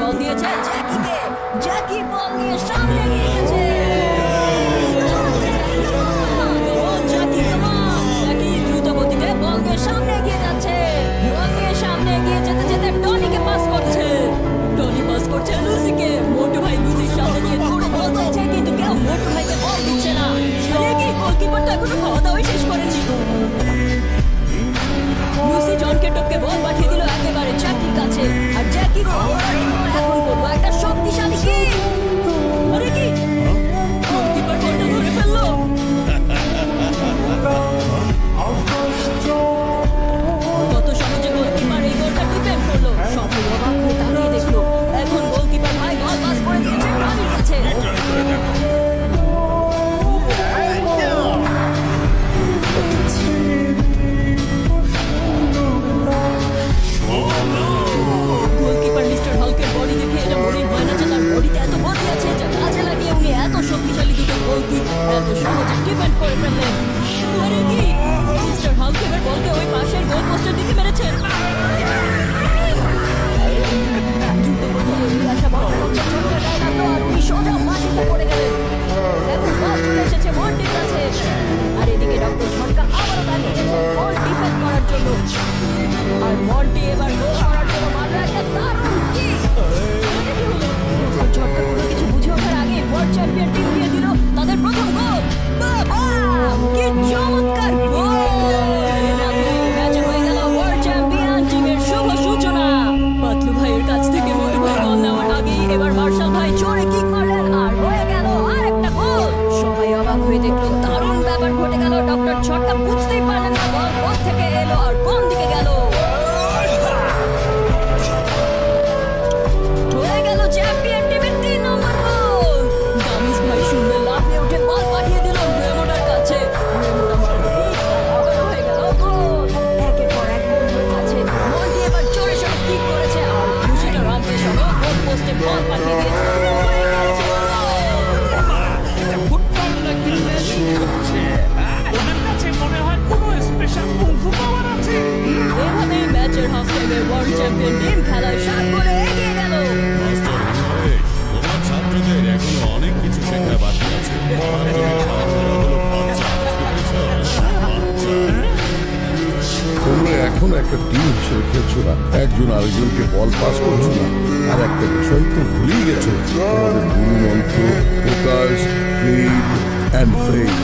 বল দিয়েছে জ্যাকিকে। জ্যাকি বল নিয়ে সামনে এগিয়ে গেছে। জ্যাকি দ্রুত গতিতে বল নিয়ে সামনে এগিয়ে যাচ্ছে। বল নিয়ে সামনে এগিয়ে যেতে যেতে টনিকে পাস করছে। টনি পাস করছে লুসিকে। মোটু ভাই লুসির সামনে দিয়ে দৌড়ে বল চাইছে, কিন্তু কেউ মোটু ভাইকে বল দিচ্ছে না। আরে কি গোলকিপার তো এখনো খাওয়া দাওয়াই শেষ করেনি। লুসি জনকে টপকে বল পাঠিয়ে দিল একেবারে জ্যাকির কাছে। আর জ্যাকি এখন করবো একটা শক্তিশালী কিক। আরে কি গোলকিপার বলটা ধরে ফেললো। কত সহজে গোলকিপার এই গোলটা ডিফেন্ড করলো। সবাই অবাক হয়ে তাকিয়ে দেখলো। এখন গোলকিপার ভাই বল পাস করে দিয়েছে টনির কাছে। গোলকিপার মিস্টার হাল্কের বডি দেখে এটা মনে হয় না যে তার বডিতে এত বডি আছে যা কাজে লাগিয়ে উনি এত শক্তিশালী দুটো গোল কিক এত সহজে ডিফেন্ড করে ফেললেন। আরে কি মিস্টার হাল্ক এবার বলকে ওই পাশের গোল পোস্টের দিকে মেরেছেন। দ্রুত গতিতে এগিয়ে আসা বল ছোট্ট গায়ে লাগলো আর উনি সোজা মাটিতে পড়ে গেলেন। এখন বল চলে এসেছে মন্টির কাছে। আর এদিকে ডক্টর ঝটকা আবারও দাঁড়িয়ে গেছে বল ডিফেন্ড করার জন্য। আর মন্টি এবার গোল করার জন্য মারলো একটা দারুণ কিক। ঝটকা কোনো কিছু বুঝে ওঠার আগে ওয়ার্ল্ড চ্যাম্পিয়ন টিম দিয়ে দিল তাদের প্রথম গোল। কি চমৎকার গোল! ম্যাচে হয়ে গেল ওয়ার্ল্ড চ্যাম্পিয়ন টিমের শুভ সূচনা। পাতলু ভাইয়ের কাছ থেকে মোটু ভাই বল নেওয়ার আগেই এবার মার্শাল ভাই জোরে কিক মারলেন আর হয়ে গেল আরেকটা গোল। সবাই অবাক হয়ে দেখলো দারুণ ব্যাপার ঘটে গেল। ডক্টর ঝটকা বুঝতেই পারলেন না বল কোথা থেকে এলো আর কোন দিকে গেল। হয়ে গেল চ্যাম্পিয়ন টিমের 3 নম্বর গোল। দামিস ভাই শূন্যে লাফিয়ে উঠে বল পাঠিয়ে দিল রেমোনার কাছে। রেমোনা মারলো কিক, আবারও হয়ে গেল গোল। একের পর এক গোল হয়ে যাচ্ছে। মন্টি এবার জোরে সোরে কিক করেছে আর খুশিটা রানতে সহ গোল পোস্টে বল পাঠিয়ে দিয়েছে। হয়ে গেছে গোল। এটা ফুটবল নাকি ম্যাজিক হচ্ছে? ওদের কাছে মনে হয় কোনো স্পেশাল কুংফু পাওয়ার আছে। এভাবেই ম্যাচের হাফ টাইমে ওয়ার্ল্ড চ্যাম্পিয়ন টিম খেলায় 7 গোলে এগিয়ে গেল। মাস্টার হিমরেশ, তোমার ছাত্রদের এখনো অনেক কিছু শেখা বাকি আছে। বাচ্চাদের খেলাধুলা হলো বাচ্চা, বুঝতে পেরেছ? বাচ্চা। তোমরা এখন একটা টিম হিসেবে খেলছো না, একজন আরেকজনকে বল পাস করছো না। আর একটা বিষয় তো ভুলেই গেছো, তোমাদের গুরু মন্ত্র ফোকাস, ফিল অ্যান্ড ফেইথ।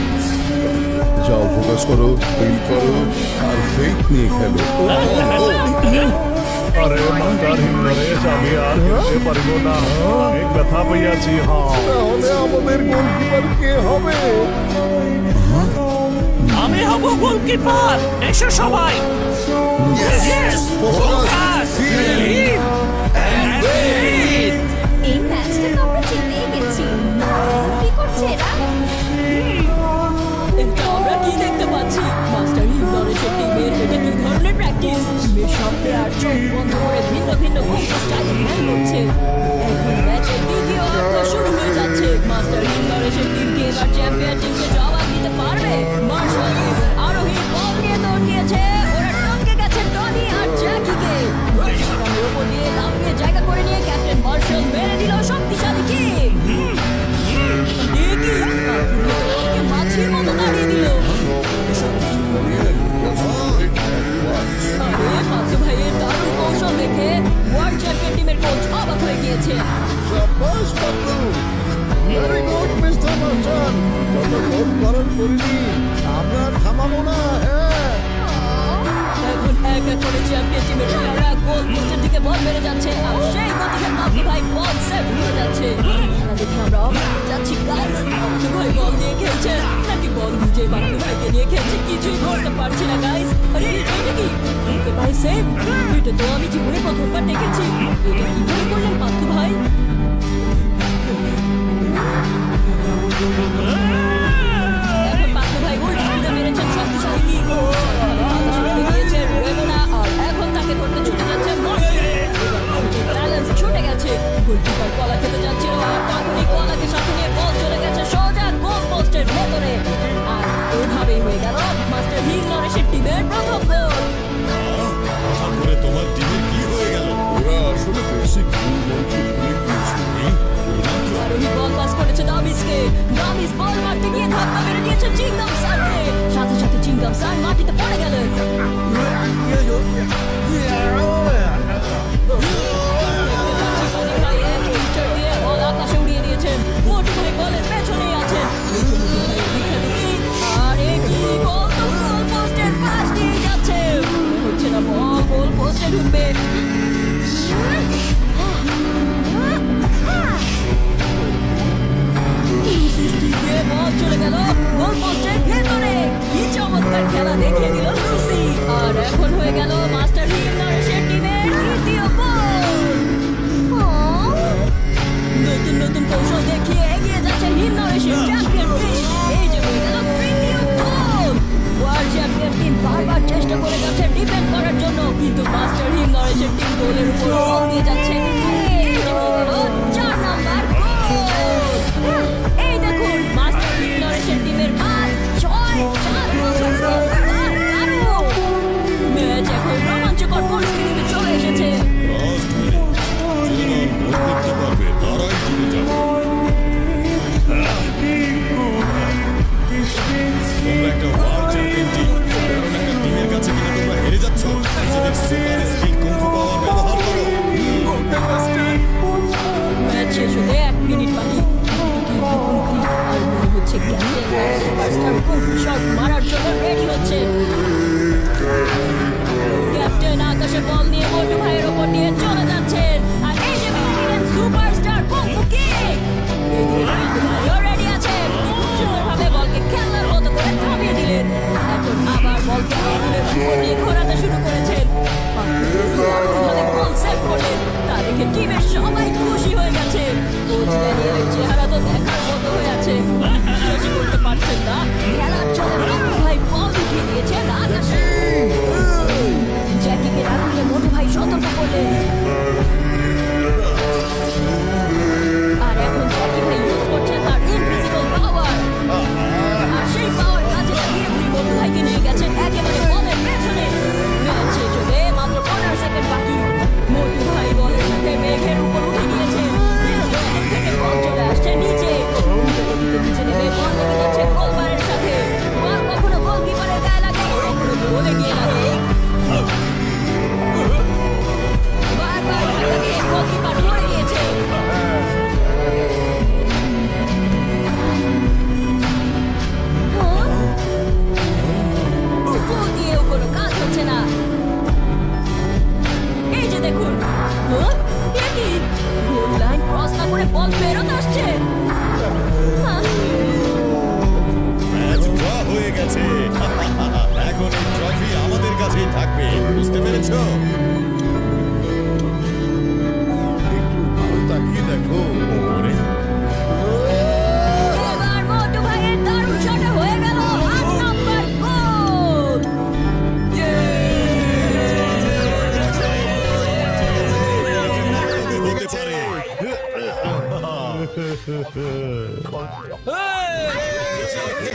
যাও ফোকাস করো, ফিল করো আর ফেইথ নিয়ে খেলো। আরে মাস্টার হিমরেশ, আমি আর খেলতে পারবো না, অনেক ব্যথা পেয়েছি। তাহলে আমাদের গোলকিপার কে হবে? আমি হব গোলকিপার। এসো সবাই। Focus, feel, and faith. এই ম্যাচটা তো আমরা জিতেই গেছি। কি করছে এরা? এটা আমরা কি দেখতে পাচ্ছি? মাস্টার হিমনরেশের টিমের এটা কি ধরনের প্র্যাকটিস? টিমের সব প্লেয়ার চোখ বন্ধ করে ভিন্ন ভিন্ন কুংফু স্টাইলে ধ্যান করছে। এখন ম্যাচের দ্বিতীয় অর্ধ শুরু হয়ে যাচ্ছে। মাস্টার হিমনরেশের টিমকে এবার চ্যাম্পিয়ন টিমকে জবাব দিতে পারবে। মার্শাল এবং আরোহী বল নিয়ে দৌড় দিয়েছে। ওরা টপকে গেছে টনি আর জ্যাকিকে। সেখানের উপর দিয়ে লাফিয়ে জায়গা করে নিয়ে ক্যাপ্টেন মার্শাল মেরে দিল শক্তিশালী কিক। মাছির মতো দাঁড়িয়ে দিল। আরে পাতলু ভাইয়ের দারুণ কৌশল দেখে ওয়ার্ল্ড চ্যাম্পিয়ন টিমের কোচ অবাক হয়ে গিয়েছে। শাবাশ Patlu, very good mister Marshal. যত গোল করার করিনি, আমরা আর থামাবো না। এখন এক এক করে চ্যাম্পিয়ন টিমের প্লেয়াররা গোল পোস্টের দিকে বল মেরে যাচ্ছে আর সেই গতিতে পাতলু ভাই বল সেভ হয়ে যাচ্ছে। খেলা দেখে আমরা অবাক হয়ে যাচ্ছি গাইস। পাতলু ভাই বল নিয়ে খেলছে নাকি বল নিজে পাতলু ভাইকে নিয়ে খেলছে কিছুই বুঝতে পারছি না গাইস। আরে এটা কি ওকে ভাই সেভ? এটা তো আমি জীবনে প্রথমবার দেখেছি। এটা কিভাবে করলেন পাতলু ভাই? এখন পাতলু ভাই উল্টা উল্টা মেরেছেন শক্তিশালী কিক। গিয়েছে রেমোনা আর এখন তাকে ধরতে ছুটে যাচ্ছে মন্টি। ব্যালেন্স ছুটে গেছে। গোলকিপার কলা খেতে যাচ্ছিল আর তখনই কলাকে সাথে নিয়ে বল চলে গেছে সোজা গোল পোস্টের ভেতরে। আর এভাবেই হয়ে গেল মাস্টার হিমনরেশের টিমের প্রথম গোল। হঠাৎ করে তোমার টিমের কি হয়ে গেল? ওরা আসলে বেসিক গুরু মন্ত্র যাচ্ছে। গামিস বল মারতে গিয়ে ধাক্কা মেরে দিয়েছে চিংগাম স্যারকে। সাথে সাথে চিংগাম স্যার মাটিতে পড়ে গেলেন। টনি ভাই এক টুইস্টার দিয়ে বল আকাশে উড়িয়ে দিয়েছেন। মোটু ভাই বলের পেছনেই আছেন। মোটু ভাইয়ের বিখ্যাত কিক, আর এই কিক বল তো গোল পোস্টের পাশ দিয়ে যাচ্ছে। মনে হচ্ছে না বল গোল পোস্টে ঢুকবে। বল চলে গেল গোল পোস্টের ভেতরে। কি চমৎকার খেলা দেখিয়ে দিল লুসি। আর এখন হয়ে গেল মাস্টার হিম নরেশের টিমের দ্বিতীয় গোল। নতুন নতুন কৌশল দেখিয়ে এগিয়ে যাচ্ছে হিম নরেশের চ্যাম্পিয়ন টিম। এই যে হয়ে গেল তৃতীয় গোল। ওয়ার্ল্ড চ্যাম্পিয়ন টিম বারবার চেষ্টা করে যাচ্ছে ডিফেন্ড করার জন্য, কিন্তু মাস্টার হিম নরেশের টিম গোলের উপর গোল দিয়ে যাচ্ছে। এই যে হয়ে গেল 4 নাম্বার গোল। এই দেখুন মাস্টার হিম নরেশের টিমের মান 6-4 ম্যাচ এখন রোমাঞ্চকর পরিস্থিতিতে চলে এসেছে। লাস্ট মিনিট যে দল গোল করতে পারবে তারাই জিতে যাবে। তোমরা একটা ওয়ার্ল্ড চ্যাম্পিয়ন টিম, এমন একটা টিমের কাছে কিনা তোমরা হেরে যাচ্ছ। নিজেদের সুপার স্কিল কুংফু পাওয়ার ব্যবহার করো। ম্যাচ শেষ হতে 1 মিনিট বাকি। টিম মুখোমুখি, আর মনে হচ্ছে ক্যাপ্টেন তার সুপারস্টার কুংফু শট মারার জন্য রেডি হচ্ছে। ক্যাপ্টেন আকাশে বল নিয়ে মোটু ভাইয়ের ওপর দিয়ে চলে যাচ্ছেন, আর এই যে মেরে দিলেন সুপারস্টার কুংফু কিক। এদিকে মোটু ভাইও রেডি আছেন। খুব সুন্দরভাবে বলকে খেলার মতো করে থামিয়ে দিলেন। এখন আবার বলকে আঙুলের উপর দিয়ে ঘোরাতে শুরু করেছেন। দারুণভাবে গোল সেভ করলেন। তা দেখে টিমের সবাই খুশি হয়ে গেছে। কোচ ড্যানিয়েলের চেহারা তো দেখার মতো হয়ে আছে। বিশ্বাসই করতে পারছেন না, খেলার চলে মোটু ভাই বল উঠিয়ে দিয়েছেন আকাশে। জ্যাকিকে রাখলে মোটু ভাই সতর্ক করলেন। আর এখন জ্যাকি ভাই ইউজ করছেন তার ইনভিজিবল পাওয়ার। আর সেই পাওয়ার কাজে লাগিয়ে উনি মোটু ভাইকে নিয়ে গেছেন একেবারে বলের পেছনে। ম্যাচ শেষ হতে মাত্র 15 সেকেন্ড বাকি। মোটু ভাই বলের সাথে মেঘের উপর উঠে গিয়েছেন। থেকে বল চলে আসছে নিচে। নিচে নেমে বল লেগে যাচ্ছে গোলবারের সাথে। বল কখনো গোলকিপারের গায়ে লাগে, কখনো গোলে গিয়ে লাগে। বারবার ধাক্কা দিয়ে গোলকিপার পড়ে গিয়েছে। ফু দিয়েও কোনো কাজ হচ্ছে না। এই যে দেখুন, এ কি? গোল লাইন ক্রস না করে বল ফেরত আসছে। ম্যাচ ড্র হয়ে গেছে। এখন এই ট্রফি আমাদের কাছেই থাকবে, বুঝতে পেরেছো? একটু ভালো তাকিয়ে দেখো। ওরে, এবার মোটু ভাইয়ের দারুণ শটে হয়ে গেল 8 নম্বর গোল। হতে পারে।